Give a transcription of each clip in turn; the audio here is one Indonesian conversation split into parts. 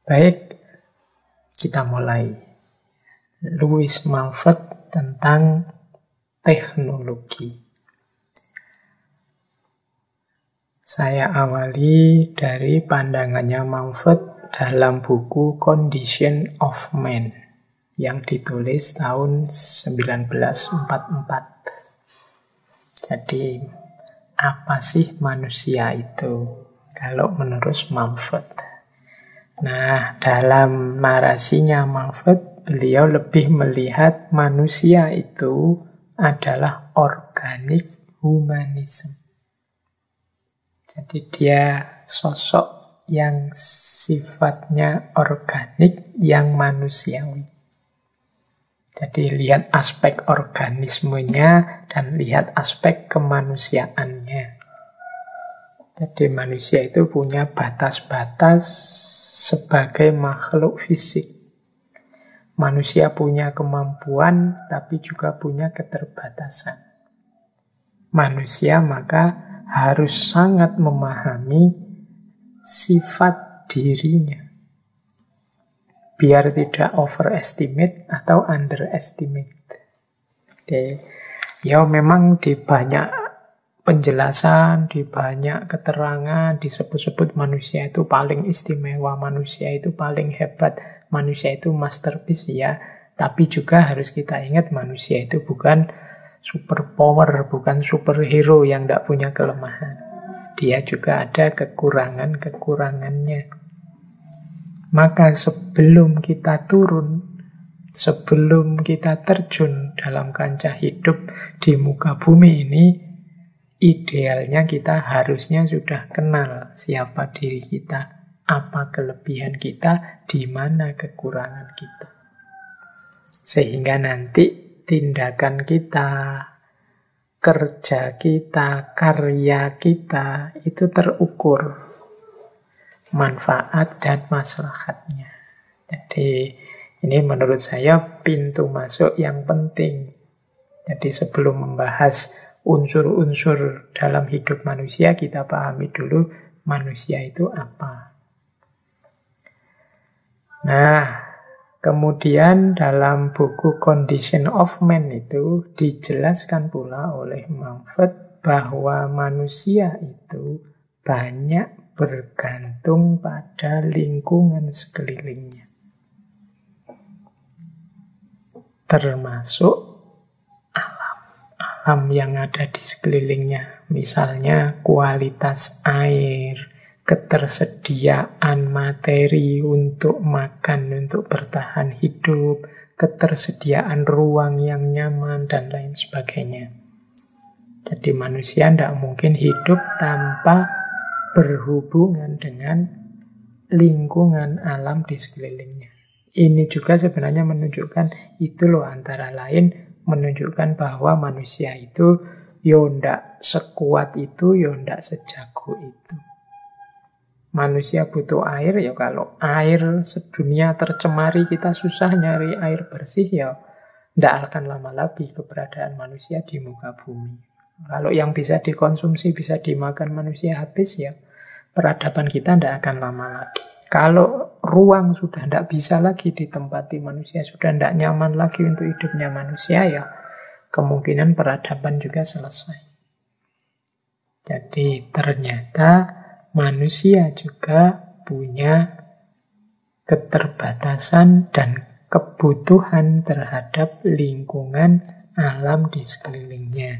Baik, kita mulai. Louis Mumford tentang teknologi. Saya awali dari pandangannya Mumford dalam buku Condition of Man yang ditulis tahun 1944. Jadi, apa sih manusia itu? Kalau menurut Mumford. Nah, dalam narasinya Mumford, beliau lebih melihat manusia itu adalah organic humanism. Jadi dia sosok yang sifatnya organik, yang manusiawi. Jadi lihat aspek organismenya dan lihat aspek kemanusiaannya. Jadi manusia itu punya batas-batas sebagai makhluk fisik. Manusia punya kemampuan tapi juga punya keterbatasan. Manusia maka harus sangat memahami sifat dirinya biar tidak overestimate atau underestimate. Jadi, ya memang di banyak penjelasan, di banyak keterangan disebut-sebut manusia itu paling istimewa, manusia itu paling hebat, manusia itu masterpiece ya. Tapi juga harus kita ingat manusia itu bukan superpower, bukan superhero yang tidak punya kelemahan. Dia juga ada kekurangan-kekurangannya. Maka sebelum kita turun, sebelum kita terjun dalam kancah hidup di muka bumi ini, idealnya kita harusnya sudah kenal siapa diri kita, apa kelebihan kita, di mana kekurangan kita. Sehingga nanti tindakan kita, kerja kita, karya kita itu terukur manfaat dan maslahatnya. Jadi ini menurut saya pintu masuk yang penting. Jadi sebelum membahas unsur-unsur dalam hidup manusia, kita pahami dulu manusia itu apa. Nah, kemudian dalam buku Condition of Man itu dijelaskan pula oleh Mumford bahwa manusia itu banyak bergantung pada lingkungan sekelilingnya. Termasuk alam yang ada di sekelilingnya. Misalnya kualitas air, ketersediaan materi untuk makan, untuk bertahan hidup, ketersediaan ruang yang nyaman, dan lain sebagainya. Jadi manusia tidak mungkin hidup tanpa berhubungan dengan lingkungan alam di sekelilingnya. Ini juga sebenarnya menunjukkan, itu loh antara lain, menunjukkan bahwa manusia itu yo ndak sekuat itu, yo ndak sejago itu. Manusia butuh air, ya kalau air sedunia tercemari, kita susah nyari air bersih, ya ndak akan lama lagi keberadaan manusia di muka bumi. Kalau yang bisa dikonsumsi, bisa dimakan manusia habis, ya peradaban kita ndak akan lama lagi. Kalau ruang sudah ndak bisa lagi ditempati manusia, sudah ndak nyaman lagi untuk hidupnya manusia, ya kemungkinan peradaban juga selesai. Jadi ternyata manusia juga punya keterbatasan dan kebutuhan terhadap lingkungan alam di sekelilingnya.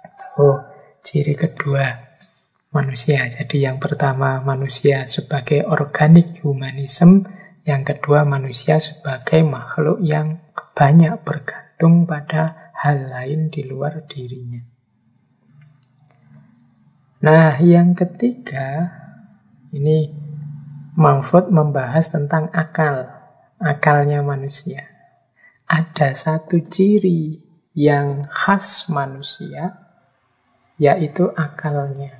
Itu ciri kedua manusia. Jadi yang pertama manusia sebagai organic humanism, yang kedua manusia sebagai makhluk yang banyak bergantung pada hal lain di luar dirinya. Nah, yang ketiga, ini Mumford membahas tentang akalnya manusia. Ada satu ciri yang khas manusia, yaitu akalnya.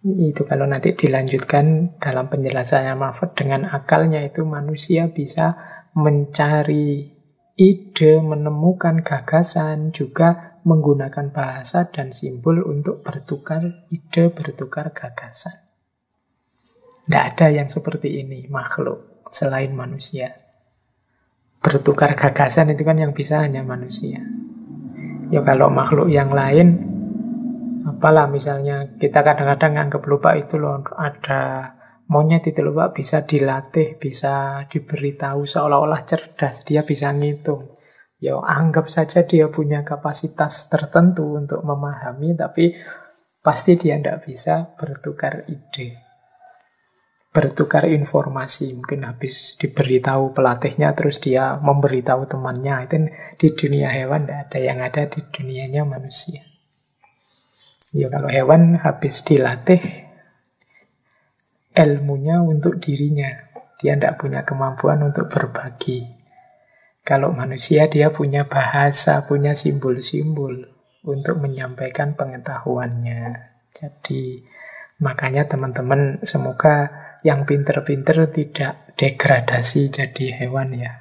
Itu kalau nanti dilanjutkan dalam penjelasannya Mumford, dengan akalnya itu manusia bisa mencari ide, menemukan gagasan, juga menggunakan bahasa dan simbol untuk bertukar ide, bertukar gagasan. Tidak ada yang seperti ini makhluk selain manusia. Bertukar gagasan itu kan yang bisa hanya manusia. Ya kalau makhluk yang lain, apalah misalnya kita kadang-kadang anggap lupa itu loh, ada monyet itu loh Pak, bisa dilatih, bisa diberitahu seolah-olah cerdas, dia bisa ngitung. Ya anggap saja dia punya kapasitas tertentu untuk memahami, tapi pasti dia tidak bisa bertukar ide, bertukar informasi. Mungkin habis diberitahu pelatihnya, terus dia memberitahu temannya. Itu di dunia hewan tidak ada, yang ada di dunianya manusia. Ya kalau hewan habis dilatih ilmunya untuk dirinya, dia tidak punya kemampuan untuk berbagi. Kalau manusia dia punya bahasa, punya simbol-simbol untuk menyampaikan pengetahuannya. Jadi makanya teman-teman semoga yang pinter-pinter tidak degradasi jadi hewan ya.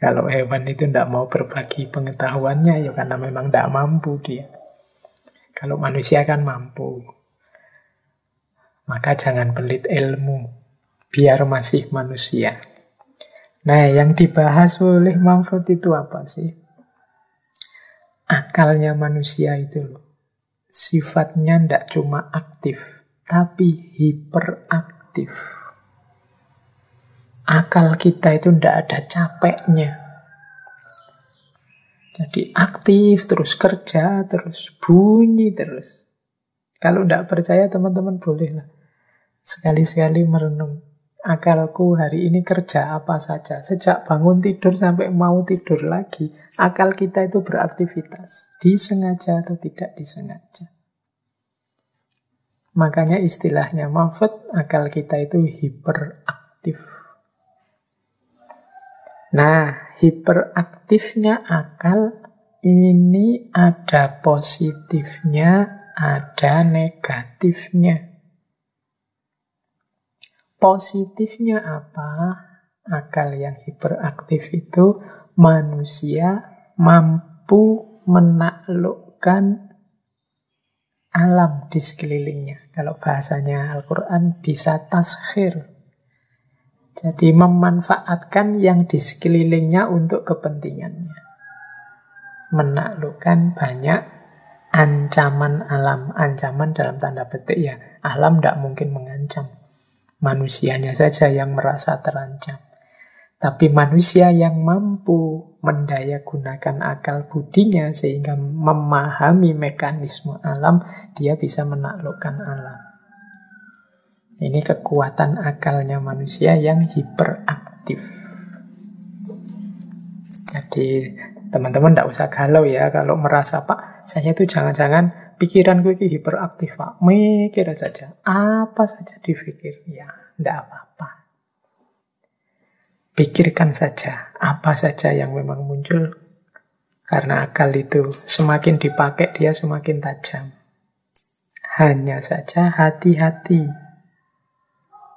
Kalau hewan itu tidak mau berbagi pengetahuannya ya karena memang tidak mampu dia. Kalau manusia kan mampu. Maka jangan pelit ilmu, biar masih manusia. Nah, yang dibahas oleh Mumford itu apa sih? Akalnya manusia itu loh. Sifatnya tidak cuma aktif, tapi hiperaktif. Akal kita itu tidak ada capeknya. Jadi aktif, terus kerja, terus bunyi terus. Kalau tidak percaya teman-teman bolehlah sekali-sekali merenung. Akalku hari ini kerja apa saja. Sejak bangun tidur sampai mau tidur lagi, akal kita itu beraktivitas. Disengaja atau tidak disengaja. Makanya istilahnya Mumford, akal kita itu hiperaktif. Nah, hiperaktifnya akal ini ada positifnya, ada negatifnya. Positifnya apa? Akal yang hiperaktif itu manusia mampu menaklukkan alam di sekelilingnya. Kalau bahasanya Al-Quran bisa taskhir. Jadi memanfaatkan yang di sekelilingnya untuk kepentingannya. Menaklukkan banyak ancaman alam. Ancaman dalam tanda petik ya. Alam tidak mungkin mengancam. Manusianya saja yang merasa terancam. Tapi manusia yang mampu mendayagunakan akal budinya sehingga memahami mekanisme alam, dia bisa menaklukkan alam. Ini kekuatan akalnya manusia yang hiperaktif. Jadi teman-teman tidak usah galau ya kalau merasa, Pak, saya itu jangan-jangan pikiranku ini hiperaktif, Pak. Mikir saja, apa saja dipikir. Ya, tidak apa-apa. Pikirkan saja, apa saja yang memang muncul. Karena akal itu semakin dipakai, dia semakin tajam. Hanya saja hati-hati.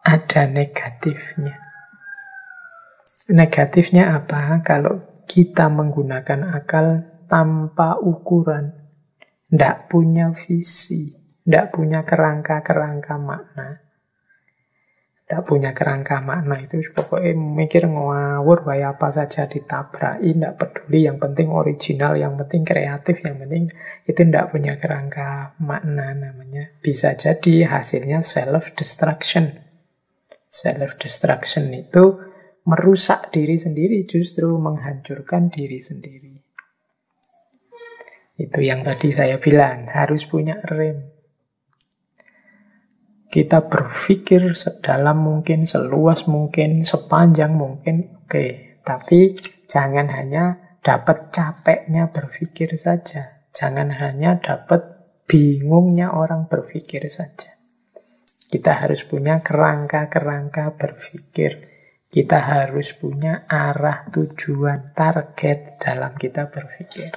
Ada negatifnya. Negatifnya apa? Kalau kita menggunakan akal tanpa ukuran, tidak punya visi, tidak punya kerangka-kerangka makna. Tidak punya kerangka makna itu pokoknya mikir ngawur, kayak apa saja ditabrakin, tidak peduli, yang penting original, yang penting kreatif, yang penting itu tidak punya kerangka makna namanya. Bisa jadi hasilnya self-destruction. Self-destruction itu merusak diri sendiri, justru menghancurkan diri sendiri. Itu yang tadi saya bilang, harus punya rem. Kita berpikir sedalam mungkin, seluas mungkin, sepanjang mungkin, oke. Tapi jangan hanya dapat capeknya berpikir saja. Jangan hanya dapat bingungnya orang berpikir saja. Kita harus punya kerangka-kerangka berpikir. Kita harus punya arah, tujuan, target dalam kita berpikir.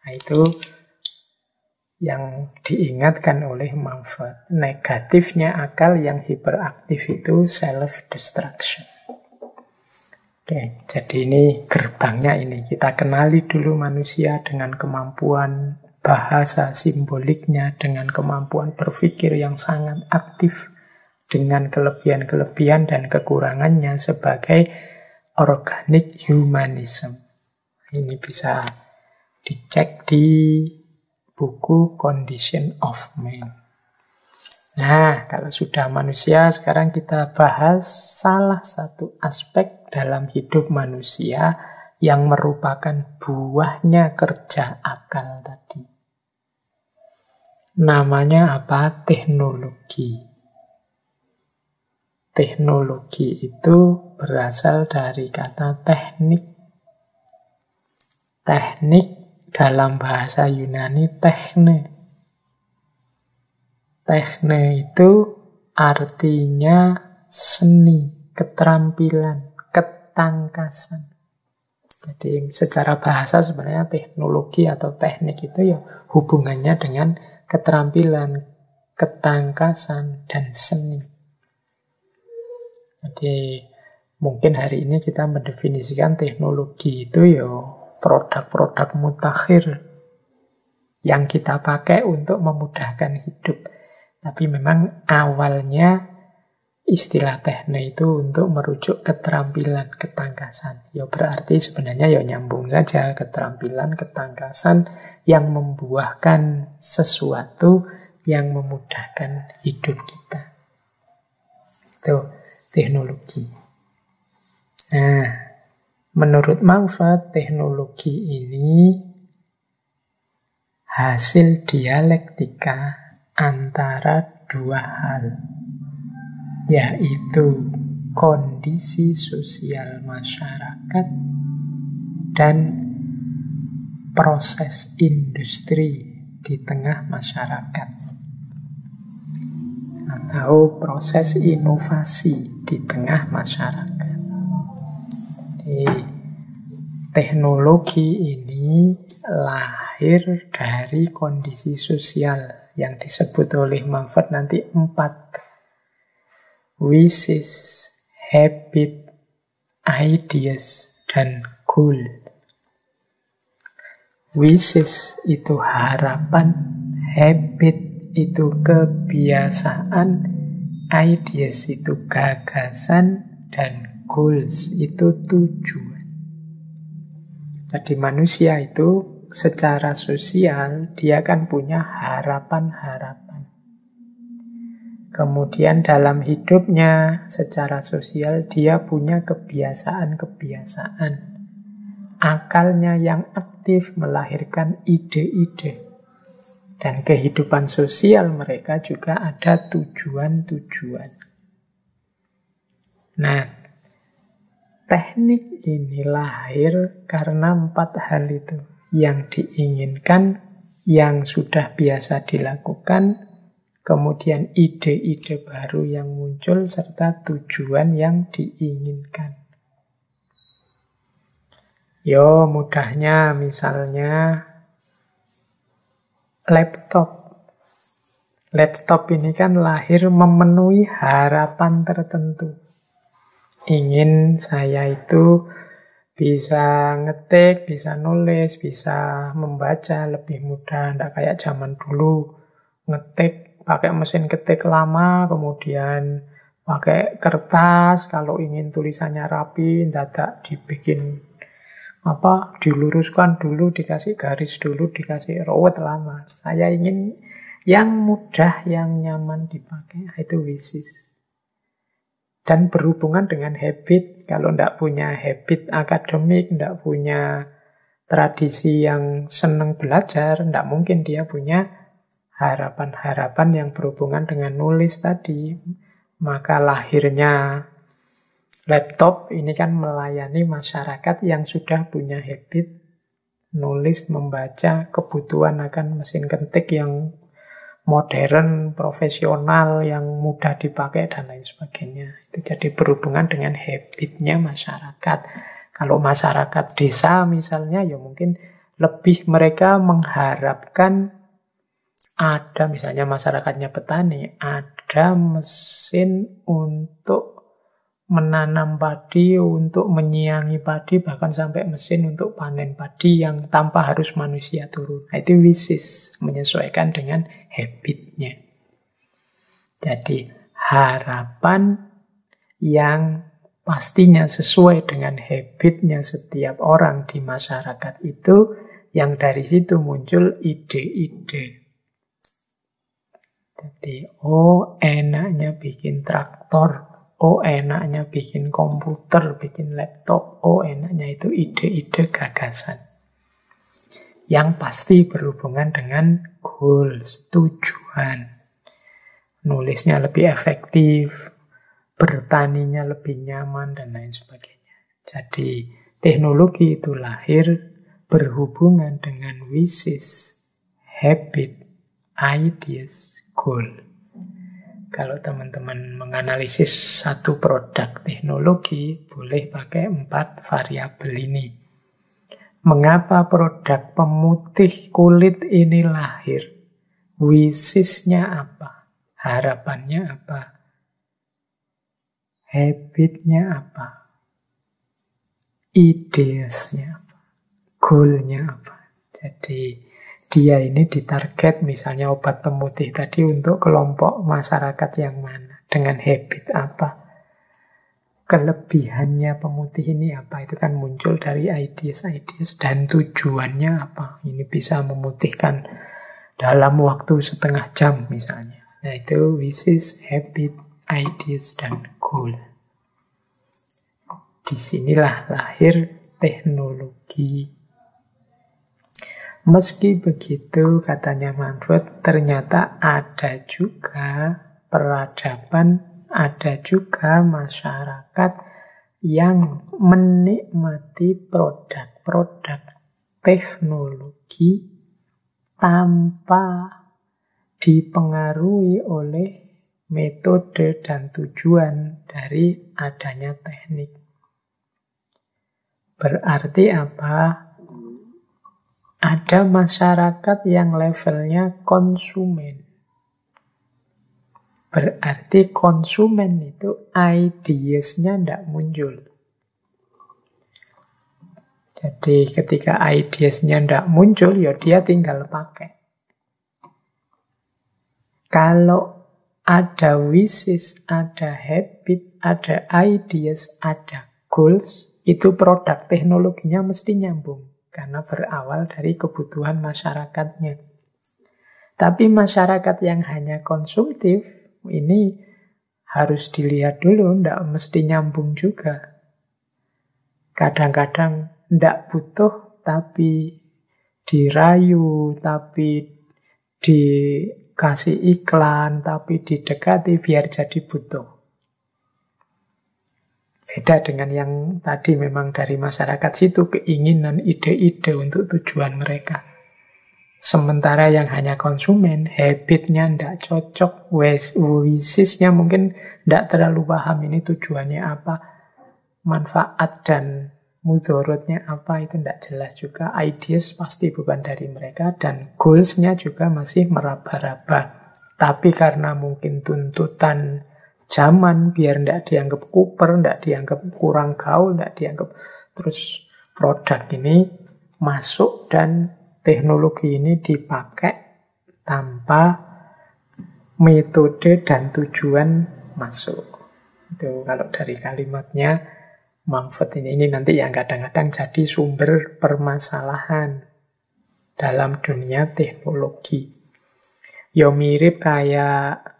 Nah, itu yang diingatkan oleh Mumford. Negatifnya akal yang hiperaktif itu self-destruction. Oke, jadi ini gerbangnya ini. Kita kenali dulu manusia dengan kemampuan bahasa simboliknya, dengan kemampuan berpikir yang sangat aktif, dengan kelebihan-kelebihan dan kekurangannya sebagai organic humanism. Ini bisa dicek di buku Condition of Man. Nah, kalau sudah manusia, sekarang kita bahas salah satu aspek dalam hidup manusia yang merupakan buahnya kerja akal tadi. Namanya apa? Teknologi. Teknologi itu berasal dari kata teknik. Teknik dalam bahasa Yunani tekne. Tekne itu artinya seni, keterampilan, ketangkasan. Jadi secara bahasa sebenarnya teknologi atau teknik itu ya hubungannya dengan keterampilan, ketangkasan, dan seni. Jadi mungkin hari ini kita mendefinisikan teknologi itu ya produk-produk mutakhir yang kita pakai untuk memudahkan hidup. Tapi memang awalnya istilah teknik itu untuk merujuk keterampilan, ketangkasan. Ya berarti sebenarnya ya nyambung saja, keterampilan, ketangkasan yang membuahkan sesuatu yang memudahkan hidup kita. Itu teknologi. Nah, menurut Manfaat, teknologi ini hasil dialektika antara dua hal, yaitu kondisi sosial masyarakat dan proses industri di tengah masyarakat, atau proses inovasi di tengah masyarakat. Jadi, teknologi ini lahir dari kondisi sosial yang disebut oleh Manfaat nanti 4. Wishes, habit, ideas, dan goal. Wishes itu harapan, habit itu kebiasaan, ideas itu gagasan, dan goals itu tujuan. Jadi manusia itu secara sosial dia kan punya harapan-harapan. Kemudian dalam hidupnya secara sosial dia punya kebiasaan-kebiasaan. Akalnya yang aktif melahirkan ide-ide. Dan kehidupan sosial mereka juga ada tujuan-tujuan. Nah, teknik ini lahir karena 4 hal itu. Yang diinginkan, yang sudah biasa dilakukan, kemudian ide-ide baru yang muncul, serta tujuan yang diinginkan. Yo, mudahnya misalnya laptop. Laptop ini kan lahir memenuhi harapan tertentu. Ingin saya itu bisa ngetik, bisa nulis, bisa membaca lebih mudah. Tidak kayak zaman dulu ngetik pakai mesin ketik lama, kemudian pakai kertas. Kalau ingin tulisannya rapi, tidak dibikin diluruskan dulu, dikasih garis dulu, dikasih rawat lama. Saya ingin yang mudah, yang nyaman dipakai. Itu wishes. Dan berhubungan dengan habit. Kalau tidak punya habit akademik, tidak punya tradisi yang senang belajar, tidak mungkin dia punya harapan-harapan yang berhubungan dengan nulis tadi. Maka lahirnya laptop ini kan melayani masyarakat yang sudah punya habit nulis, membaca, kebutuhan akan mesin ketik yang modern, profesional, yang mudah dipakai, dan lain sebagainya. Itu jadi berhubungan dengan habitnya masyarakat. Kalau masyarakat desa misalnya, ya mungkin lebih mereka mengharapkan ada, misalnya masyarakatnya petani, ada mesin untuk menanam padi, untuk menyiangi padi, bahkan sampai mesin untuk panen padi yang tanpa harus manusia turun. Nah, itu wishes, menyesuaikan dengan habitnya. Jadi harapan yang pastinya sesuai dengan habitnya setiap orang di masyarakat itu, yang dari situ muncul ide-ide. Jadi, oh enaknya bikin traktor, oh enaknya bikin komputer, bikin laptop, oh enaknya itu ide-ide gagasan. Yang pasti berhubungan dengan goals, tujuan. Nulisnya lebih efektif, bertaninya lebih nyaman, dan lain sebagainya. Jadi, teknologi itu lahir berhubungan dengan wishes, habit, ideas, goal. Kalau teman-teman menganalisis satu produk teknologi, boleh pakai 4 variabel ini. Mengapa produk pemutih kulit ini lahir? Wishes-nya apa? Harapannya apa? Habitnya apa? Ideasnya apa? Goal-nya apa? Jadi dia ini ditarget misalnya obat pemutih tadi untuk kelompok masyarakat yang mana? Dengan habit apa? Kelebihannya pemutih ini apa? Itu kan muncul dari ideas-ideas. Dan tujuannya apa? Ini bisa memutihkan dalam waktu setengah jam misalnya. Nah itu wishes, habit, ideas, dan goal. Disinilah lahir teknologi. Meski begitu, katanya Manfred, ternyata ada juga peradaban, ada juga masyarakat yang menikmati produk-produk teknologi tanpa dipengaruhi oleh metode dan tujuan dari adanya teknik. Berarti apa? Ada masyarakat yang levelnya konsumen. Berarti konsumen itu ideasnya tidak muncul. Jadi ketika ideasnya tidak muncul, ya dia tinggal pakai. Kalau ada wishes, ada habit, ada ideas, ada goals, itu produk teknologinya mesti nyambung. Karena berawal dari kebutuhan masyarakatnya. Tapi masyarakat yang hanya konsumtif, ini harus dilihat dulu, tidak mesti nyambung juga. Kadang-kadang tidak butuh, tapi dirayu, tapi dikasih iklan, tapi didekati biar jadi butuh. Beda dengan yang tadi memang dari masyarakat situ keinginan, ide-ide untuk tujuan mereka. Sementara yang hanya konsumen, habitnya tidak cocok, wishes-nya mungkin tidak terlalu paham ini tujuannya apa, manfaat dan mudorotnya apa, itu tidak jelas juga. Ideas pasti bukan dari mereka, dan goals-nya juga masih meraba-raba. Tapi karena mungkin tuntutan zaman, biar tidak dianggap kuper, tidak dianggap kurang gaul, tidak dianggap, terus produk ini masuk dan teknologi ini dipakai tanpa metode dan tujuan masuk. Itu kalau dari kalimatnya Manfred ini nanti yang kadang-kadang jadi sumber permasalahan dalam dunia teknologi. Ya mirip kayak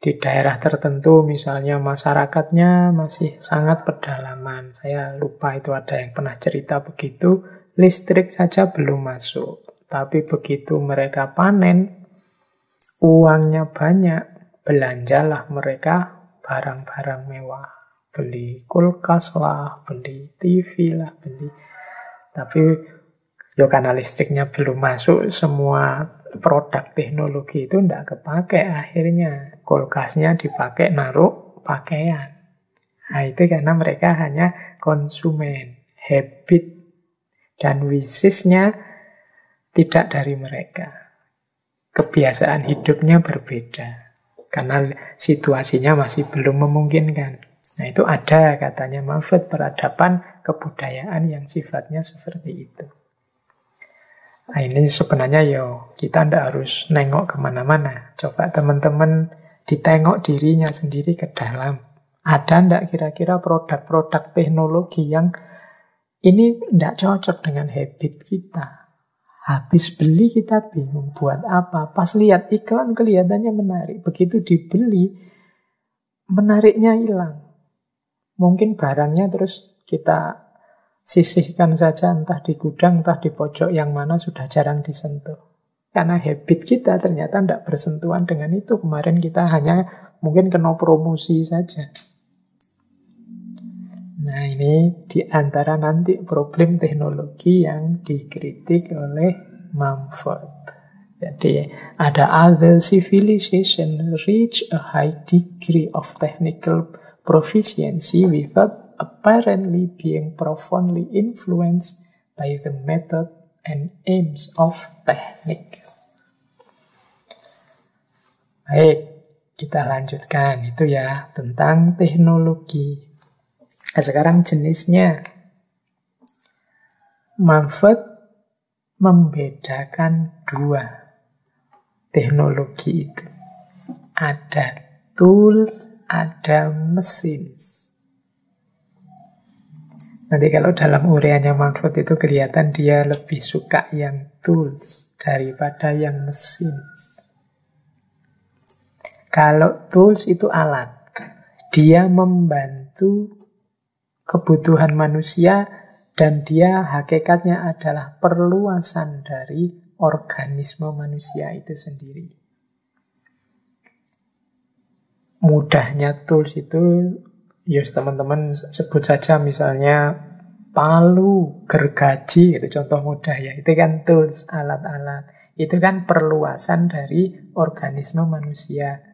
di daerah tertentu misalnya masyarakatnya masih sangat pedalaman. Saya lupa itu ada yang pernah cerita begitu. Listrik saja belum masuk. Tapi begitu mereka panen, uangnya banyak, belanjalah mereka barang-barang mewah. Beli kulkas lah, beli TV lah, beli. Tapi ya karena listriknya belum masuk, semua produk teknologi itu tidak kepake akhirnya. Kulkasnya dipakai naruh pakaian. Nah itu karena mereka hanya konsumen. Habit dan wishes-nya tidak dari mereka. Kebiasaan hidupnya berbeda. Karena situasinya masih belum memungkinkan. Nah itu ada katanya Manfred peradaban kebudayaan yang sifatnya seperti itu. Nah ini sebenarnya kita tidak harus nengok kemana-mana. Coba teman-teman ditengok dirinya sendiri ke dalam. Ada ndak kira-kira produk-produk teknologi yang ini ndak cocok dengan habit kita? Habis beli kita bingung buat apa. Pas lihat iklan kelihatannya menarik. Begitu dibeli, menariknya hilang. Mungkin barangnya terus kita sisihkan saja, entah di gudang, entah di pojok yang mana sudah jarang disentuh. Karena habit kita ternyata tidak bersentuhan dengan itu. Kemarin kita hanya mungkin kena promosi saja. Nah, ini di antara nanti problem teknologi yang dikritik oleh Mumford. Jadi ada other civilization reach a high degree of technical proficiency without apparently being profoundly influenced by the method and aims of technique. Baik, kita lanjutkan. Itu ya tentang teknologi. Nah, sekarang jenisnya. Mumford membedakan dua teknologi itu. Ada tools, ada machines. Nanti kalau dalam uraiannya Mumford itu kelihatan dia lebih suka yang tools daripada yang machines. Kalau tools itu alat. Dia membantu kebutuhan manusia dan dia hakikatnya adalah perluasan dari organisme manusia itu sendiri. Mudahnya tools itu, ya teman-teman sebut saja misalnya palu, gergaji, itu contoh mudah ya. Itu kan tools, alat-alat. Itu kan perluasan dari organisme manusia.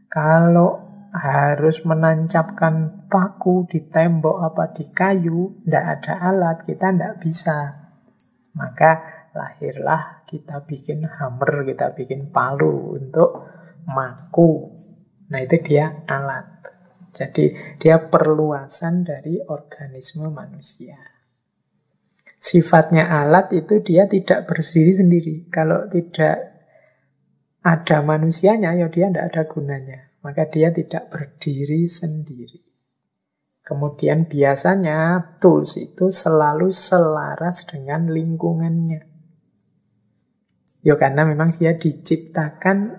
Kalau harus menancapkan paku di tembok apa di kayu, tidak ada alat, kita tidak bisa. Maka lahirlah kita bikin hammer, kita bikin palu untuk maku. Nah, itu dia alat. Jadi dia perluasan dari organisme manusia. Sifatnya alat itu dia tidak berdiri sendiri. Kalau tidak ada manusianya, ya dia tidak ada gunanya. Maka dia tidak berdiri sendiri. Kemudian biasanya tools itu selalu selaras dengan lingkungannya. Ya karena memang dia diciptakan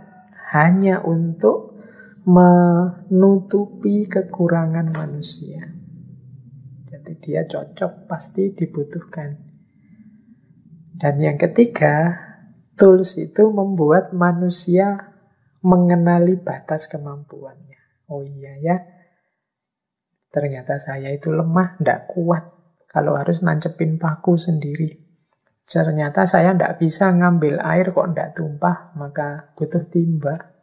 hanya untuk menutupi kekurangan manusia. Jadi dia cocok, pasti dibutuhkan. Dan yang ketiga, tools itu membuat manusia mengenali batas kemampuannya. Oh iya ya, ternyata saya itu lemah, tidak kuat kalau harus nancepin paku sendiri. Ternyata saya tidak bisa ngambil air kok tidak tumpah, maka butuh timba.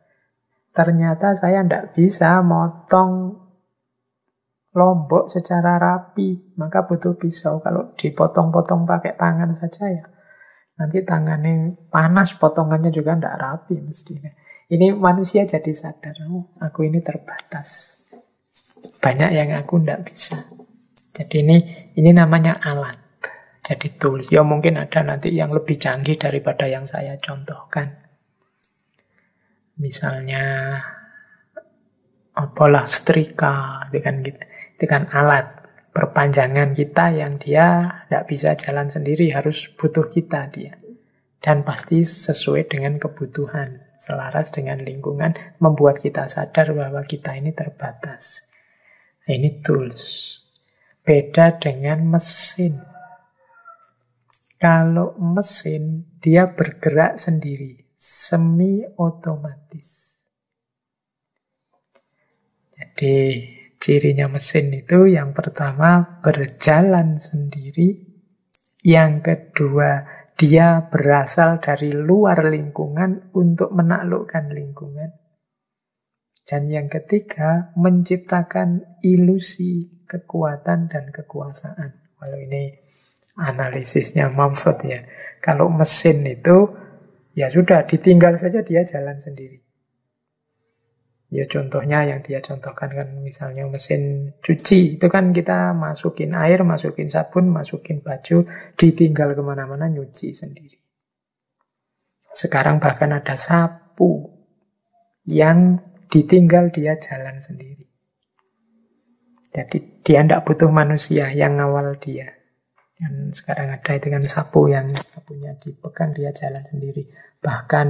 Ternyata saya tidak bisa motong lombok secara rapi, maka butuh pisau. Kalau dipotong-potong pakai tangan saja ya, nanti tangannya panas, potongannya juga tidak rapi mestinya. Ini manusia jadi sadar, oh, aku ini terbatas. Banyak yang aku tidak bisa. Jadi ini namanya alat. Jadi tools. Ya mungkin ada nanti yang lebih canggih daripada yang saya contohkan. Misalnya apalah setrika, itu kan gitu. Itu kan alat perpanjangan kita yang dia tidak bisa jalan sendiri, harus butuh kita dia. Dan pasti sesuai dengan kebutuhan. Selaras dengan lingkungan, membuat kita sadar bahwa kita ini terbatas. Nah, ini tools. Beda dengan mesin. Kalau mesin, dia bergerak sendiri, semi otomatis. Jadi, cirinya mesin itu yang pertama berjalan sendiri, yang kedua dia berasal dari luar lingkungan untuk menaklukkan lingkungan. Dan yang ketiga, menciptakan ilusi kekuatan dan kekuasaan. Kalau ini analisisnya Mumford ya. Kalau mesin itu, ya sudah, ditinggal saja dia jalan sendiri. Ya contohnya yang dia contohkan kan misalnya mesin cuci. Itu kan kita masukin air, masukin sabun, masukin baju, ditinggal kemana-mana nyuci sendiri. Sekarang bahkan ada sapu yang ditinggal dia jalan sendiri. Jadi dia tidak butuh manusia yang ngawal dia. Dan sekarang ada itu kan sapu, yang sapunya dipegang dia jalan sendiri. Bahkan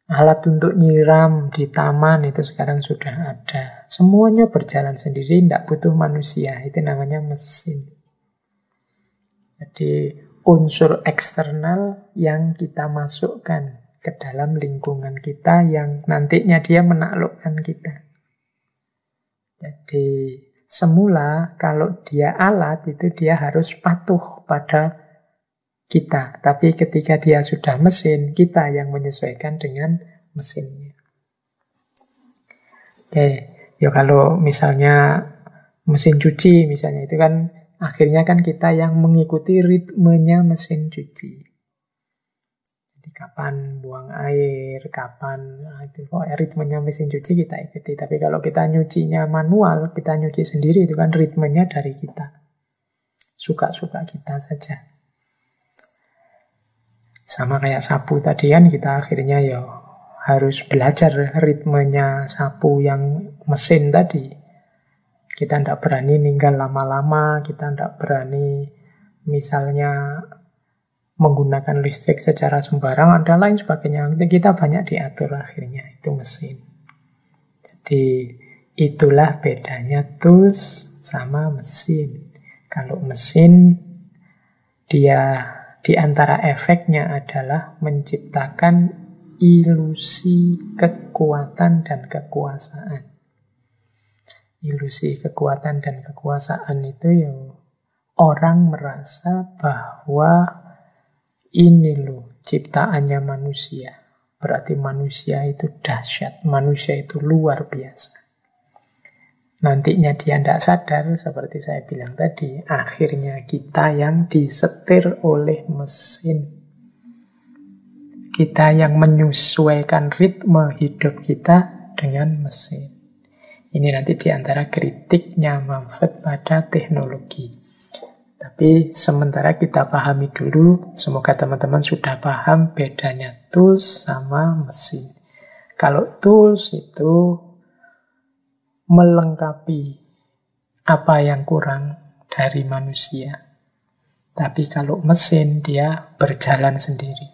alat untuk nyiram di taman itu sekarang sudah ada. Semuanya berjalan sendiri, tidak butuh manusia. Itu namanya mesin. Jadi unsur eksternal yang kita masukkan ke dalam lingkungan kita, yang nantinya dia menaklukkan kita. Jadi semula kalau dia alat itu dia harus patuh pada kita. Tapi ketika dia sudah mesin, kita yang menyesuaikan dengan mesinnya. Oke, ya kalau misalnya mesin cuci misalnya, itu kan akhirnya kan kita yang mengikuti ritmenya mesin cuci. Kapan buang air, kapan itu ritmenya mesin cuci kita ikuti. Tapi kalau kita nyucinya manual, kita nyuci sendiri, itu kan ritmenya dari kita. Suka-suka kita saja. Sama kayak sapu tadi kan, kita akhirnya ya harus belajar ritmenya sapu yang mesin tadi. Kita tidak berani ninggal lama-lama, kita tidak berani misalnya menggunakan listrik secara sembarangan dan lain sebagainya. Kita banyak diatur akhirnya, itu mesin. Jadi itulah bedanya tools sama mesin. Kalau mesin, dia di antara efeknya adalah menciptakan ilusi kekuatan dan kekuasaan. Ilusi kekuatan dan kekuasaan itu ya orang merasa bahwa ini loh ciptaannya manusia. Berarti manusia itu dahsyat. Manusia itu luar biasa. Nantinya dia tidak sadar, seperti saya bilang tadi, akhirnya kita yang disetir oleh mesin. Kita yang menyesuaikan ritme hidup kita dengan mesin. Ini nanti diantara kritiknya Mumford pada teknologi. Tapi sementara kita pahami dulu, semoga teman-teman sudah paham bedanya tools sama mesin. Kalau tools itu melengkapi apa yang kurang dari manusia. Tapi kalau mesin, dia berjalan sendiri.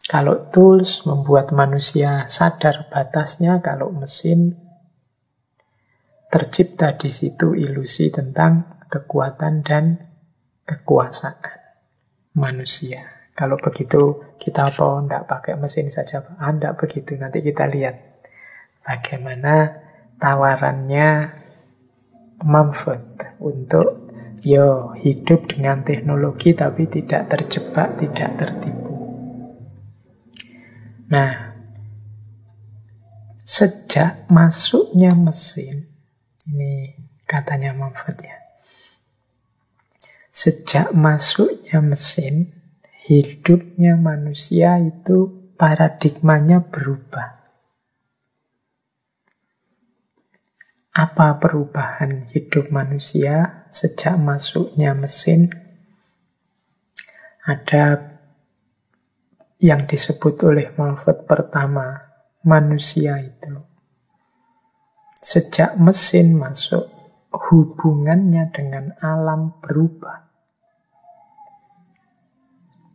Kalau tools membuat manusia sadar batasnya, kalau mesin tercipta di situ ilusi tentang kekuatan dan kekuasaan manusia. Kalau begitu kita apa? Tidak pakai mesin saja. Tidak begitu. Nanti kita lihat bagaimana tawarannya Mumford untuk hidup dengan teknologi tapi tidak terjebak, tidak tertipu. Nah, sejak masuknya mesin, ini katanya Mumford ya, sejak masuknya mesin, hidupnya manusia itu paradigmanya berubah. Apa perubahan hidup manusia sejak masuknya mesin? Ada yang disebut oleh Mumford pertama, manusia itu sejak mesin masuk, hubungannya dengan alam berubah.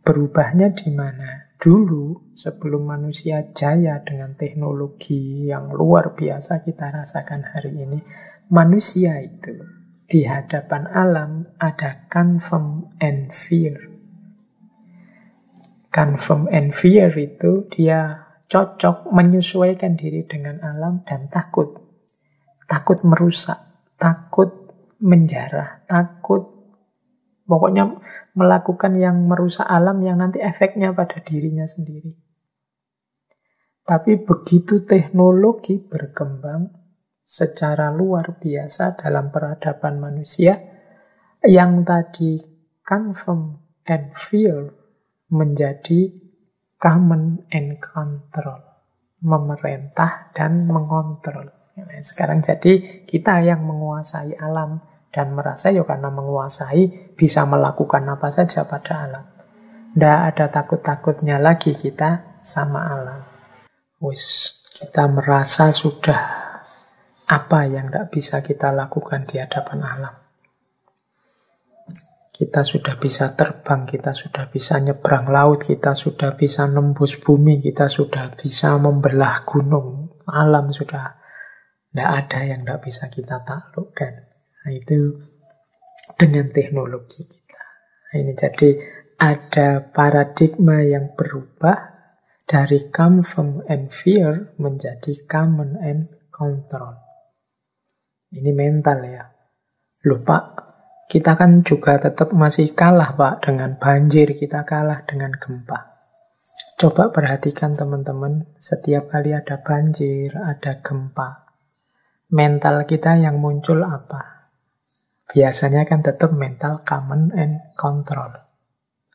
Berubahnya di mana? Dulu, sebelum manusia jaya dengan teknologi yang luar biasa kita rasakan hari ini, manusia itu di hadapan alam ada confirm and fear. Confirm and fear itu dia cocok menyesuaikan diri dengan alam dan takut. Takut merusak, takut menjarah, takut pokoknya melakukan yang merusak alam yang nanti efeknya pada dirinya sendiri. Tapi begitu teknologi berkembang secara luar biasa dalam peradaban manusia, yang tadi confirm and fear menjadi command and control, memerintah dan mengontrol. Sekarang jadi kita yang menguasai alam dan merasa karena menguasai bisa melakukan apa saja pada alam. Tidak ada takut-takutnya lagi kita sama alam. Kita merasa sudah apa yang tidak bisa kita lakukan di hadapan alam. Kita sudah bisa terbang, kita sudah bisa nyebrang laut, kita sudah bisa nembus bumi, kita sudah bisa membelah gunung. Alam sudah tidak ada yang tidak bisa kita taklukkan. Nah, itu dengan teknologi kita. Nah, ini jadi ada paradigma yang berubah dari come from and fear menjadi common and control. Ini mental ya. Loh Pak, kita kan juga tetap masih kalah Pak dengan banjir, kita kalah dengan gempa. Coba perhatikan teman-teman, setiap kali ada banjir, ada gempa, mental kita yang muncul apa? Biasanya kan tetap mental command and control.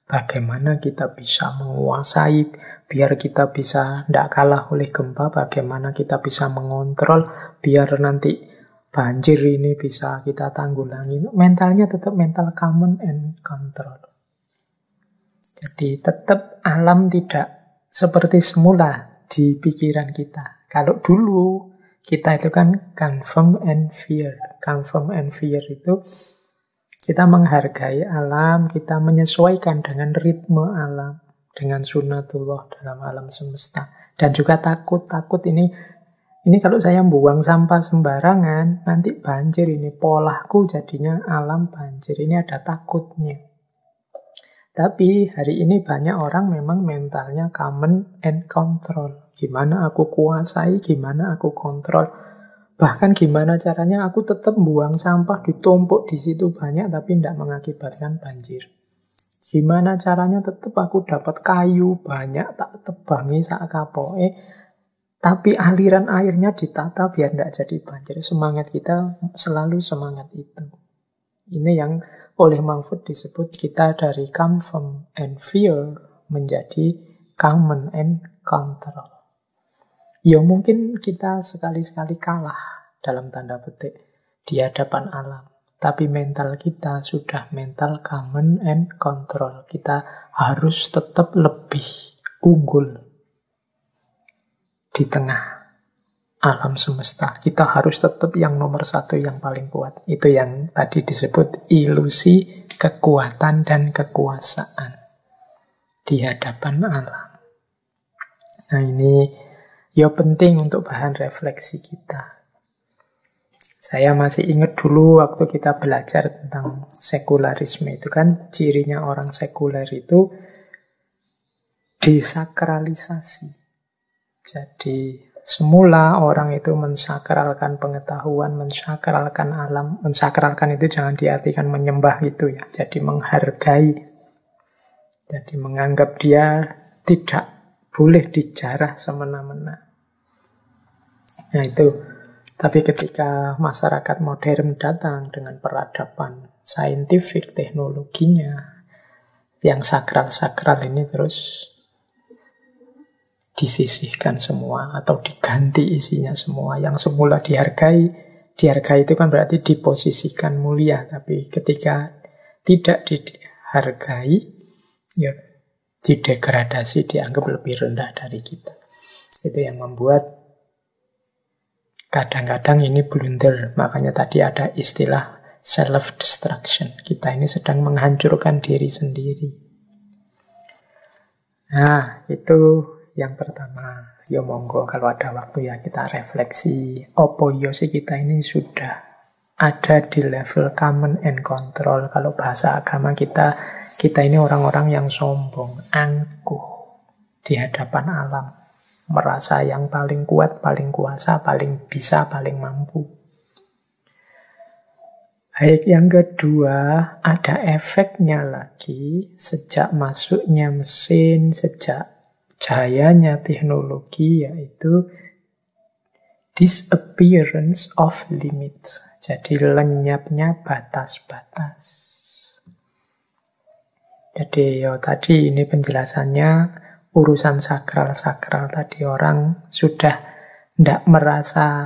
Bagaimana kita bisa menguasai, biar kita bisa tidak kalah oleh gempa, bagaimana kita bisa mengontrol, biar nanti banjir ini bisa kita tanggulangi. Mentalnya tetap mental command and control. Jadi tetap alam tidak seperti semula di pikiran kita. Kalau dulu kita itu kan confirm and fear. Confirm and fear itu kita menghargai alam, kita menyesuaikan dengan ritme alam, dengan sunatullah dalam alam semesta. Dan juga takut ini kalau saya buang sampah sembarangan, nanti banjir ini. Polahku jadinya alam banjir. Ini ada takutnya. Tapi hari ini banyak orang memang mentalnya command and control. Gimana aku kuasai, gimana aku kontrol. Bahkan gimana caranya aku tetap buang sampah ditumpuk di situ banyak tapi tidak mengakibatkan banjir. Gimana caranya tetap aku dapat kayu banyak tak tebangi sak kapoke tapi aliran airnya ditata biar tidak jadi banjir. Semangat kita selalu semangat itu. Ini yang oleh Mahfud disebut kita dari come from and fear menjadi common and control. Ya mungkin kita sekali-sekali kalah dalam tanda petik di hadapan alam. Tapi mental kita sudah mental common and control. Kita harus tetap lebih unggul di tengah alam semesta. Kita harus tetap yang nomor satu, yang paling kuat. Itu yang tadi disebut ilusi kekuatan dan kekuasaan di hadapan alam. Nah ini ya penting untuk bahan refleksi kita. Saya masih ingat dulu waktu kita belajar tentang sekularisme itu kan cirinya orang sekuler itu desakralisasi. Jadi semula orang itu mensakralkan pengetahuan, mensakralkan alam. Mensakralkan itu jangan diartikan menyembah itu ya. Jadi menghargai. Jadi menganggap dia tidak boleh dijarah semena-mena. Nah itu. Tapi ketika masyarakat modern datang dengan peradaban saintifik, teknologinya, yang sakral-sakral ini terus disisihkan semua atau diganti isinya semua. Yang semula dihargai itu kan berarti diposisikan mulia, tapi ketika tidak dihargai ya didegradasi, dianggap lebih rendah dari kita. Itu yang membuat kadang-kadang ini blunder. Makanya tadi ada istilah self-destruction. Kita ini sedang menghancurkan diri sendiri. Nah itu yang pertama. Ya monggo kalau ada waktu ya kita refleksi. Opo yo sih kita ini sudah ada di level command and control. Kalau bahasa agama kita ini orang-orang yang sombong, angkuh di hadapan alam. Merasa yang paling kuat, paling kuasa, paling bisa, paling mampu. Baik, yang kedua, ada efeknya lagi. Sejak masuknya mesin, sejak jayanya teknologi, yaitu disappearance of limits. Jadi lenyapnya batas-batas. Jadi tadi ini penjelasannya urusan sakral-sakral tadi, orang sudah tidak merasa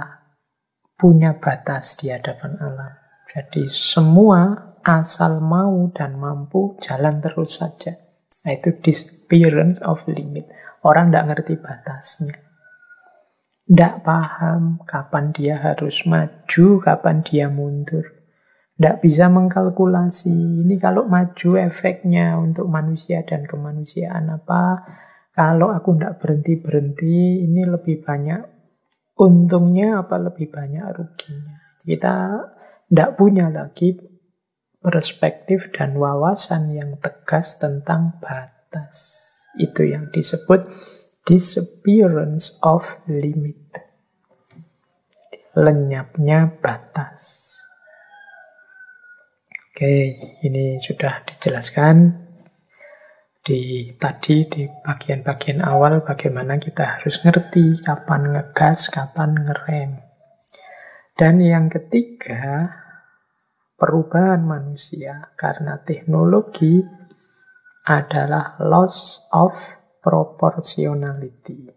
punya batas di hadapan alam. Jadi semua asal mau dan mampu jalan terus saja. Nah, itu disappearance of limit. Orang tidak ngerti batasnya. Tidak paham kapan dia harus maju, kapan dia mundur. Tidak bisa mengkalkulasi. Ini kalau maju efeknya untuk manusia dan kemanusiaan apa. Kalau aku tidak berhenti-berhenti, ini lebih banyak untungnya apa lebih banyak ruginya. Kita tidak punya lagi perspektif dan wawasan yang tegas tentang batas. Itu yang disebut disappearance of limit. Lenyapnya batas. Oke, ini sudah dijelaskan tadi di bagian-bagian awal bagaimana kita harus ngerti kapan ngegas, kapan ngerem. Dan yang ketiga, perubahan manusia karena teknologi adalah loss of proportionality.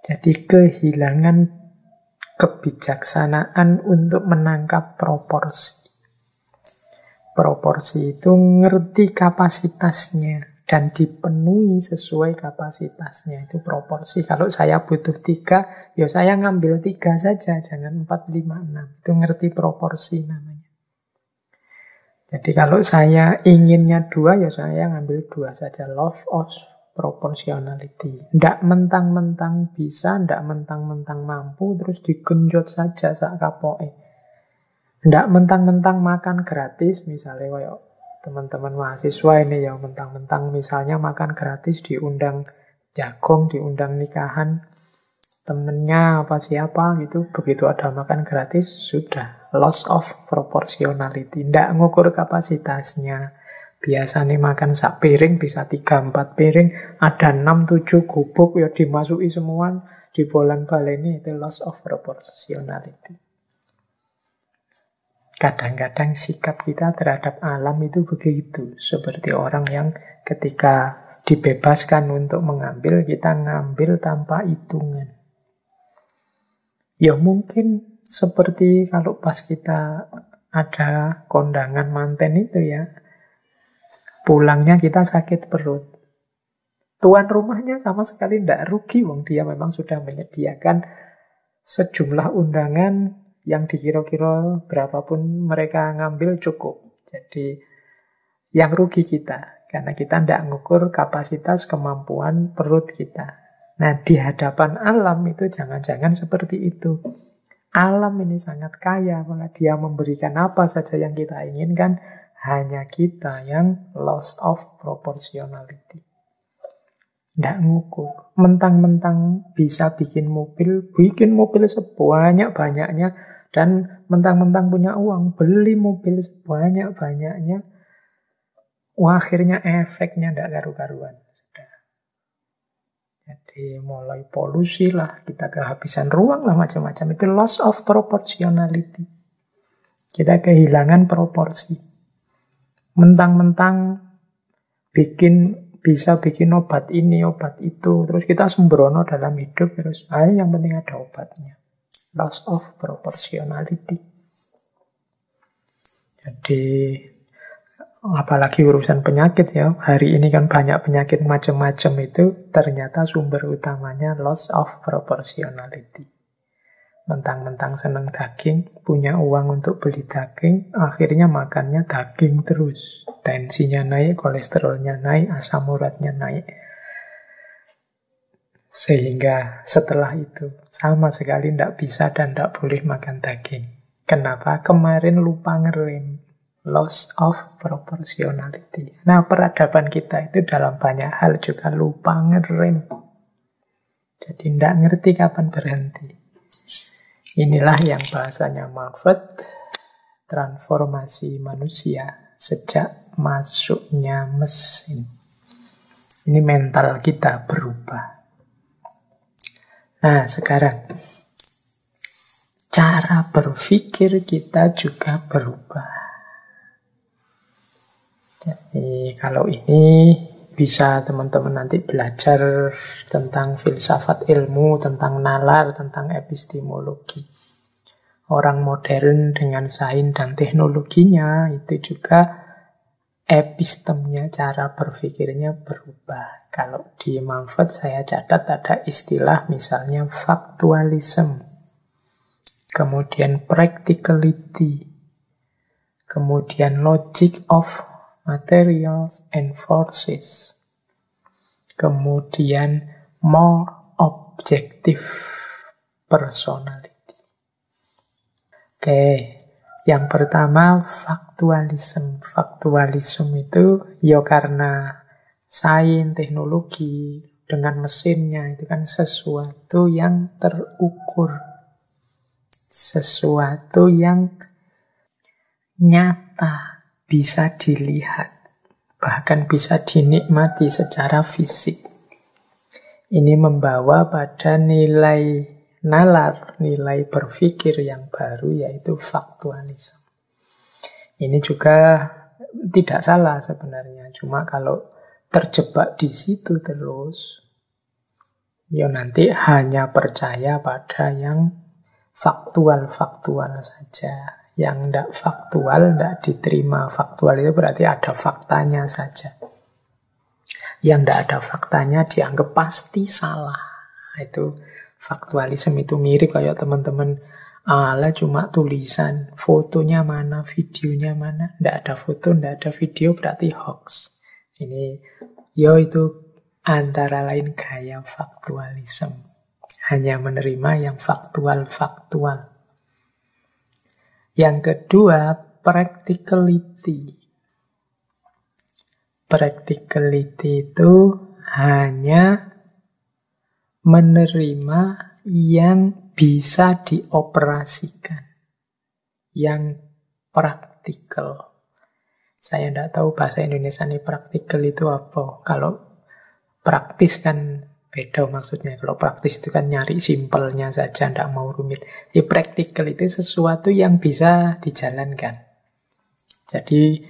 Jadi kehilangan kebijaksanaan untuk menangkap proporsi. Proporsi itu ngerti kapasitasnya dan dipenuhi sesuai kapasitasnya. Itu proporsi. Kalau saya butuh 3, ya saya ngambil 3 saja, jangan 4, 5, 6. Itu ngerti proporsi namanya. Jadi kalau saya inginnya 2, ya saya ngambil 2 saja. Love of proportionality. Ndak mentang-mentang bisa, ndak mentang-mentang mampu, terus digenjot saja sak kapoke. Ndak mentang-mentang makan gratis, misalnya kayak teman-teman mahasiswa ini ya, mentang-mentang misalnya makan gratis, diundang jagung, diundang nikahan temennya apa siapa gitu, begitu ada makan gratis, sudah loss of proportionality. Ndak ngukur kapasitasnya. Biasanya makan sak piring bisa 3-4 piring, ada 6-7 gubuk ya dimasuki semua, dibolan-baleni, itu loss of proportionality. Kadang-kadang sikap kita terhadap alam itu begitu. Seperti orang yang ketika dibebaskan untuk mengambil, kita ngambil tanpa hitungan. Ya mungkin seperti kalau pas kita ada kondangan manten itu ya, pulangnya kita sakit perut. Tuan rumahnya sama sekali tidak rugi, wong dia memang sudah menyediakan sejumlah undangan yang dikira-kira berapapun mereka ngambil cukup. Jadi yang rugi kita, karena kita tidak ngukur kapasitas kemampuan perut kita. Nah di hadapan alam itu jangan-jangan seperti itu. Alam ini sangat kaya, maka dia memberikan apa saja yang kita inginkan, hanya kita yang loss of proportionality. Tidak ngukur. Mentang-mentang bisa bikin mobil sebanyak-banyaknya, dan mentang-mentang punya uang, beli mobil sebanyak-banyaknya, akhirnya efeknya tidak karu-karuan. Jadi mulai polusi lah, kita kehabisan ruang lah, macam-macam. Itu loss of proportionality. Kita kehilangan proporsi. Mentang-mentang bisa bikin obat ini, obat itu, terus kita sembrono dalam hidup, terus yang penting ada obatnya. Loss of proportionality. Jadi apalagi urusan penyakit ya, hari ini kan banyak penyakit macam-macam, itu ternyata sumber utamanya loss of proportionality. Mentang-mentang seneng daging, punya uang untuk beli daging, akhirnya makannya daging terus. Tensinya naik, kolesterolnya naik, asam uratnya naik. Sehingga setelah itu sama sekali tidak bisa dan tidak boleh makan daging. Kenapa? Kemarin lupa ngerem. Loss of proportionality. Nah, peradaban kita itu dalam banyak hal juga lupa ngerem. Jadi tidak ngerti kapan berhenti. Inilah yang bahasanya Marfet, transformasi manusia sejak masuknya mesin. Ini mental kita berubah. Nah, sekarang cara berpikir kita juga berubah. Jadi kalau ini bisa teman-teman nanti belajar tentang filsafat ilmu, tentang nalar, tentang epistemologi. Orang modern dengan sains dan teknologinya itu juga epistemnya, cara berpikirnya berubah. Kalau di Mumford saya catat ada istilah misalnya faktualisme, kemudian practicality, kemudian logic of materials and forces, kemudian more objective personality. Oke, yang pertama faktualisme. Faktualisme itu ya karena sains, teknologi, dengan mesinnya itu kan sesuatu yang terukur, sesuatu yang nyata, bisa dilihat, bahkan bisa dinikmati secara fisik. Ini membawa pada nilai nalar, nilai berpikir yang baru, yaitu faktualisme. Ini juga tidak salah sebenarnya, cuma kalau terjebak di situ terus, ya nanti hanya percaya pada yang faktual-faktual saja. Yang tidak faktual, tidak diterima. Faktual itu berarti ada faktanya saja. Yang tidak ada faktanya dianggap pasti salah. Itu faktualisme, itu mirip kayak teman-teman, ala cuma tulisan, fotonya mana, videonya mana. Tidak ada foto, tidak ada video, berarti hoax. Ini, itu antara lain gaya faktualisme. Hanya menerima yang faktual-faktual. Yang kedua, practicality. Practicality itu hanya menerima yang bisa dioperasikan, yang praktikal. Saya tidak tahu bahasa Indonesia ini praktikal itu apa. Kalau praktis kan beda maksudnya. Kalau praktis itu kan nyari simpelnya saja, tidak mau rumit. Jadi praktikal itu sesuatu yang bisa dijalankan. Jadi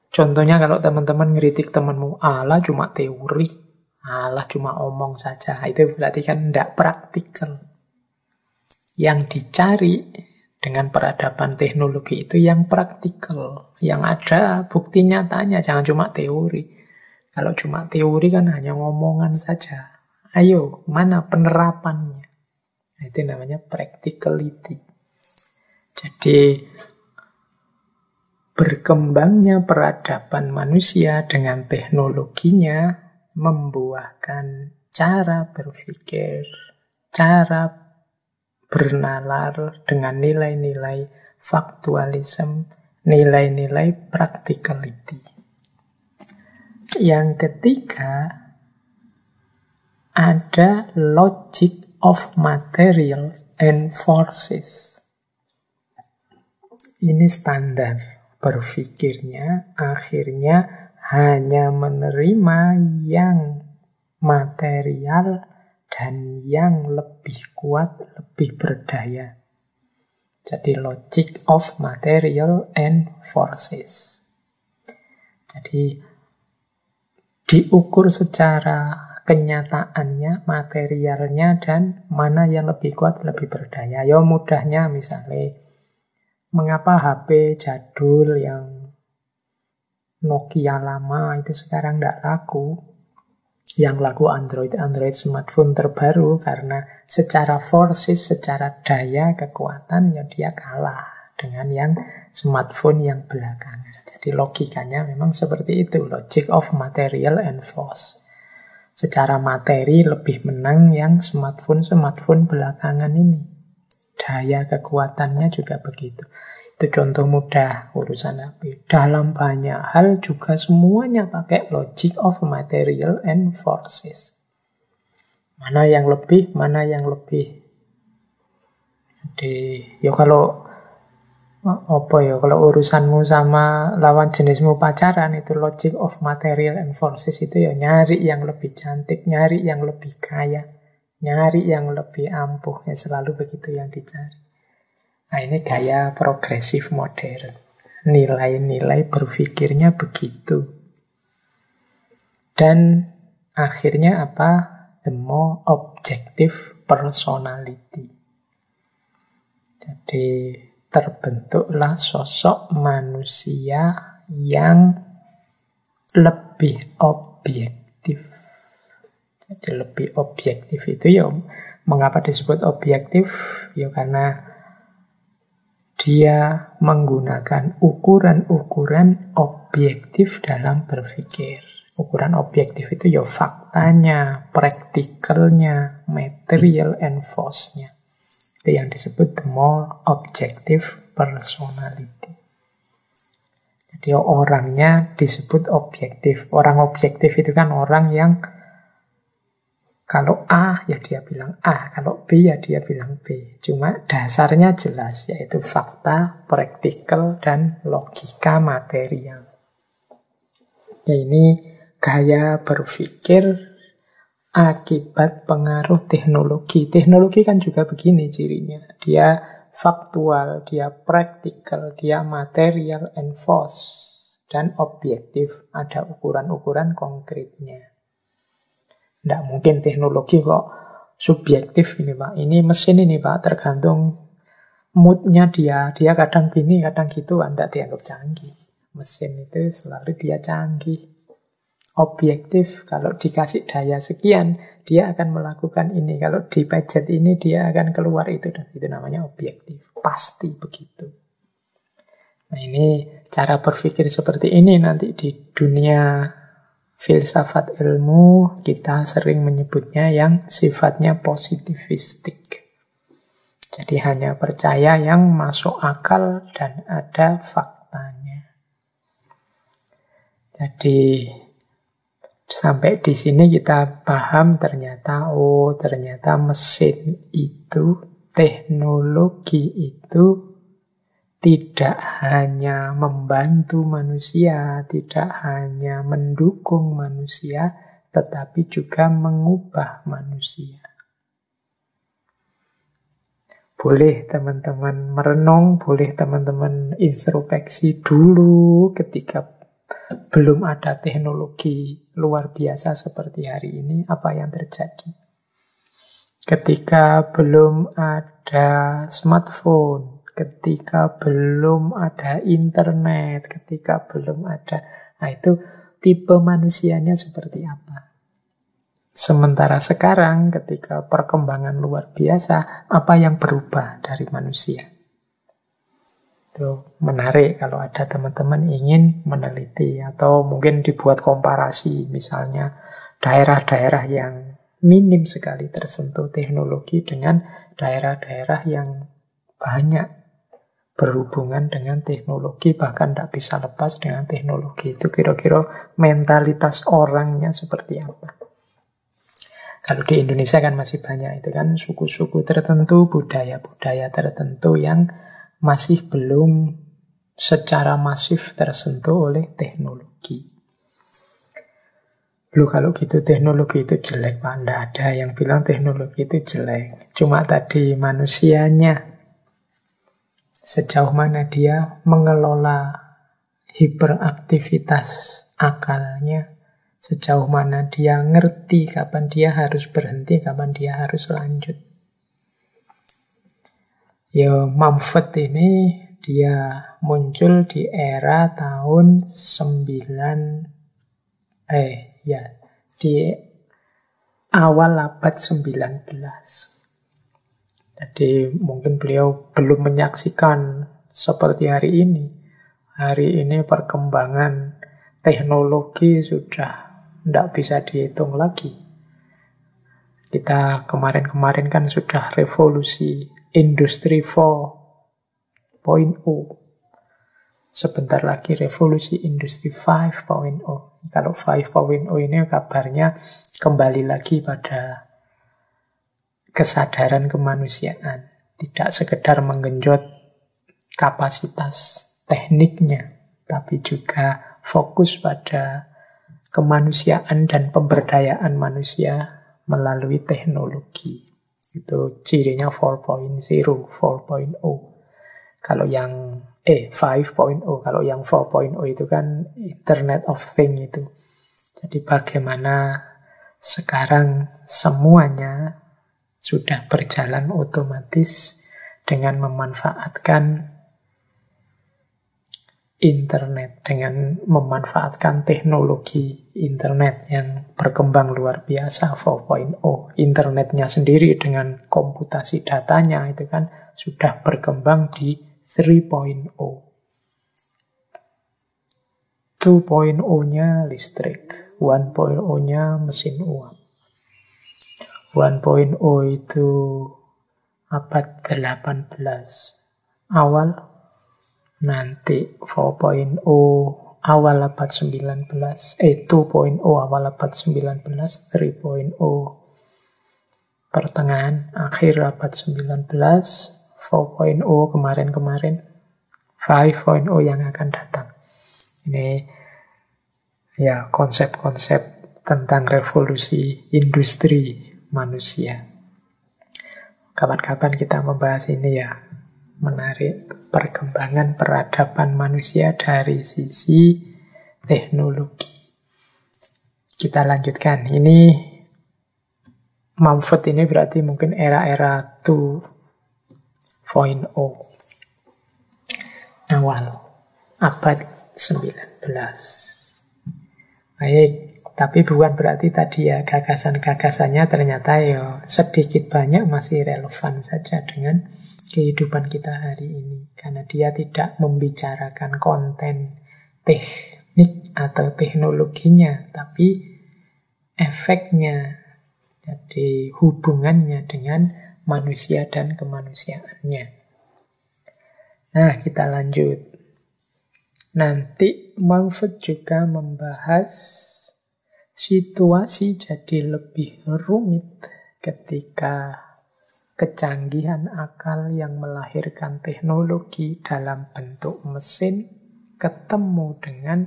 contohnya kalau teman-teman ngeritik temanmu, ala cuma teori, ala cuma omong saja, itu berarti kan tidak praktikal. Yang dicari dengan peradaban teknologi itu yang praktikal, yang ada bukti nyatanya, jangan cuma teori. Kalau cuma teori kan hanya ngomongan saja. Ayo, mana penerapannya? Nah, itu namanya practicality. Jadi, berkembangnya peradaban manusia dengan teknologinya membuahkan cara berpikir, cara bernalar dengan nilai-nilai faktualisme, nilai-nilai practicality. Yang ketiga, ada logic of materials and forces. Ini standar berpikirnya, akhirnya hanya menerima yang material dan yang lebih kuat, lebih berdaya. Jadi logic of material and forces. Jadi diukur secara kenyataannya, materialnya, dan mana yang lebih kuat, lebih berdaya. Ya mudahnya misalnya, mengapa HP jadul yang Nokia lama itu sekarang tidak laku? Yang laku Android smartphone terbaru, karena secara forces, secara daya, kekuatan, ya dia kalah dengan yang smartphone yang belakangan. Jadi logikanya memang seperti itu, logic of material and force. Secara materi lebih menang yang smartphone belakangan ini. Daya kekuatannya juga begitu. Itu contoh mudah urusan HP. Dalam banyak hal juga semuanya pakai logic of material and forces. Mana yang lebih, mana yang lebih. Jadi, kalau urusanmu sama lawan jenismu pacaran, itu logic of material and forces, itu ya nyari yang lebih cantik, nyari yang lebih kaya, nyari yang lebih ampuh, ya selalu begitu yang dicari. Nah, ini gaya progresif modern. Nilai-nilai berpikirnya begitu. Dan akhirnya apa? The more objective personality. Jadi terbentuklah sosok manusia yang lebih objektif. Jadi lebih objektif itu ya, mengapa disebut objektif? Ya karena dia menggunakan ukuran-ukuran objektif dalam berpikir. Ukuran objektif itu ya faktanya, praktikalnya, material and force-nya. Itu yang disebut the more objective personality. Jadi orangnya disebut objektif. Orang objektif itu kan orang yang kalau A ya dia bilang A, kalau B ya dia bilang B. Cuma dasarnya jelas, yaitu fakta, praktikal, dan logika material. Ya, ini gaya berpikir akibat pengaruh teknologi. Teknologi kan juga begini cirinya. Dia faktual, dia praktikal, dia material and force, dan objektif. Ada ukuran-ukuran konkretnya. Tidak mungkin teknologi kok subjektif ini Pak. Ini mesin ini Pak, tergantung moodnya dia. Dia kadang gini, kadang gitu, Anda dianggap canggih. Mesin itu selalu dia canggih. Objektif, kalau dikasih daya sekian, dia akan melakukan ini. Kalau dipejet ini, dia akan keluar itu. Dan itu namanya objektif. Pasti begitu. Nah ini cara berpikir seperti ini nanti di dunia filsafat ilmu kita sering menyebutnya yang sifatnya positivistik. Jadi hanya percaya yang masuk akal dan ada faktanya. Jadi sampai di sini kita paham ternyata mesin itu, teknologi itu tidak hanya membantu manusia, tidak hanya mendukung manusia, tetapi juga mengubah manusia. Boleh teman-teman merenung, boleh teman-teman introspeksi dulu ketika belum ada teknologi luar biasa seperti hari ini, apa yang terjadi. Ketika belum ada smartphone, ketika belum ada internet, ketika belum ada, nah itu tipe manusianya seperti apa. Sementara sekarang ketika perkembangan luar biasa, apa yang berubah dari manusia? Itu menarik kalau ada teman-teman ingin meneliti atau mungkin dibuat komparasi, misalnya daerah-daerah yang minim sekali tersentuh teknologi dengan daerah-daerah yang banyak berhubungan dengan teknologi, bahkan tidak bisa lepas dengan teknologi. Itu kira-kira mentalitas orangnya seperti apa. Kalau di Indonesia kan masih banyak itu kan suku-suku tertentu, budaya-budaya tertentu yang masih belum secara masif tersentuh oleh teknologi. Loh kalau gitu teknologi itu jelek Pak, tidak ada yang bilang teknologi itu jelek. Cuma tadi manusianya, sejauh mana dia mengelola hiperaktivitas akalnya, sejauh mana dia ngerti kapan dia harus berhenti, kapan dia harus lanjut. Ya Mumford ini dia muncul di era tahun di awal abad 19. Jadi mungkin beliau belum menyaksikan seperti hari ini. Hari ini perkembangan teknologi sudah tidak bisa dihitung lagi. Kita kemarin-kemarin kan sudah revolusi Industri 4.0. Sebentar lagi revolusi Industri 5.0. Kalau 5.0 ini kabarnya kembali lagi pada kesadaran kemanusiaan, tidak sekedar menggenjot kapasitas tekniknya, tapi juga fokus pada kemanusiaan dan pemberdayaan manusia melalui teknologi. Itu cirinya 4.0. Kalau yang 5.0, kalau yang 4.0 itu kan Internet of Things itu. Jadi bagaimana sekarang semuanya sudah berjalan otomatis dengan memanfaatkan internet dengan memanfaatkan teknologi internet yang berkembang luar biasa 4.0. Internetnya sendiri dengan komputasi datanya itu kan sudah berkembang di 3.0. 2.0-nya listrik, 1.0-nya mesin uap. 1.0 itu abad 18 awal, nanti 4.0 awal abad 19, 2.0 awal abad 19, 3.0 pertengahan akhir abad 19, 4.0 kemarin-kemarin, 5.0 yang akan datang. Ini ya konsep-konsep tentang revolusi industri manusia. Kapan-kapan kita membahas ini ya. Menarik perkembangan peradaban manusia dari sisi teknologi. Kita lanjutkan. Ini Mumford ini berarti mungkin era-era 2.0 awal abad 19. Baik, tapi bukan berarti tadi ya gagasan-gagasannya ternyata ya sedikit banyak masih relevan saja dengan kehidupan kita hari ini. Karena dia tidak membicarakan konten teknik atau teknologinya, tapi efeknya. Jadi hubungannya dengan manusia dan kemanusiaannya. Nah, kita lanjut. Nanti Mumford juga membahas situasi jadi lebih rumit ketika kecanggihan akal yang melahirkan teknologi dalam bentuk mesin ketemu dengan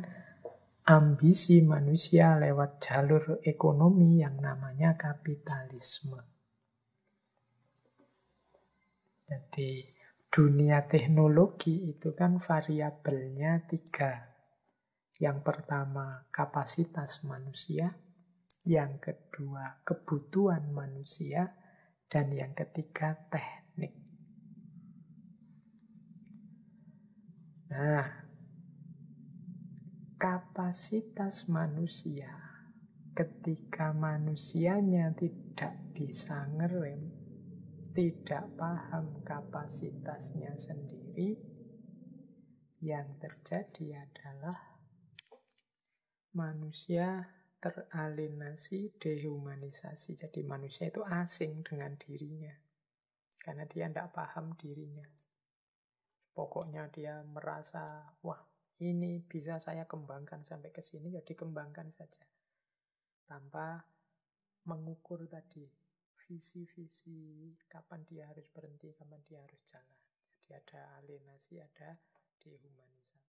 ambisi manusia lewat jalur ekonomi yang namanya kapitalisme. Jadi dunia teknologi itu kan variabelnya 3. Yang pertama kapasitas manusia, yang kedua kebutuhan manusia, dan yang ketiga teknik. Nah, kapasitas manusia ketika manusianya tidak bisa ngerem, tidak paham kapasitasnya sendiri, yang terjadi adalah manusia teralienasi, dehumanisasi. Jadi manusia itu asing dengan dirinya. Karena dia tidak paham dirinya. Pokoknya dia merasa, wah ini bisa saya kembangkan sampai ke sini, ya dikembangkan saja. Tanpa mengukur tadi visi-visi, kapan dia harus berhenti, kapan dia harus jalan. Jadi ada alienasi, ada dehumanisasi.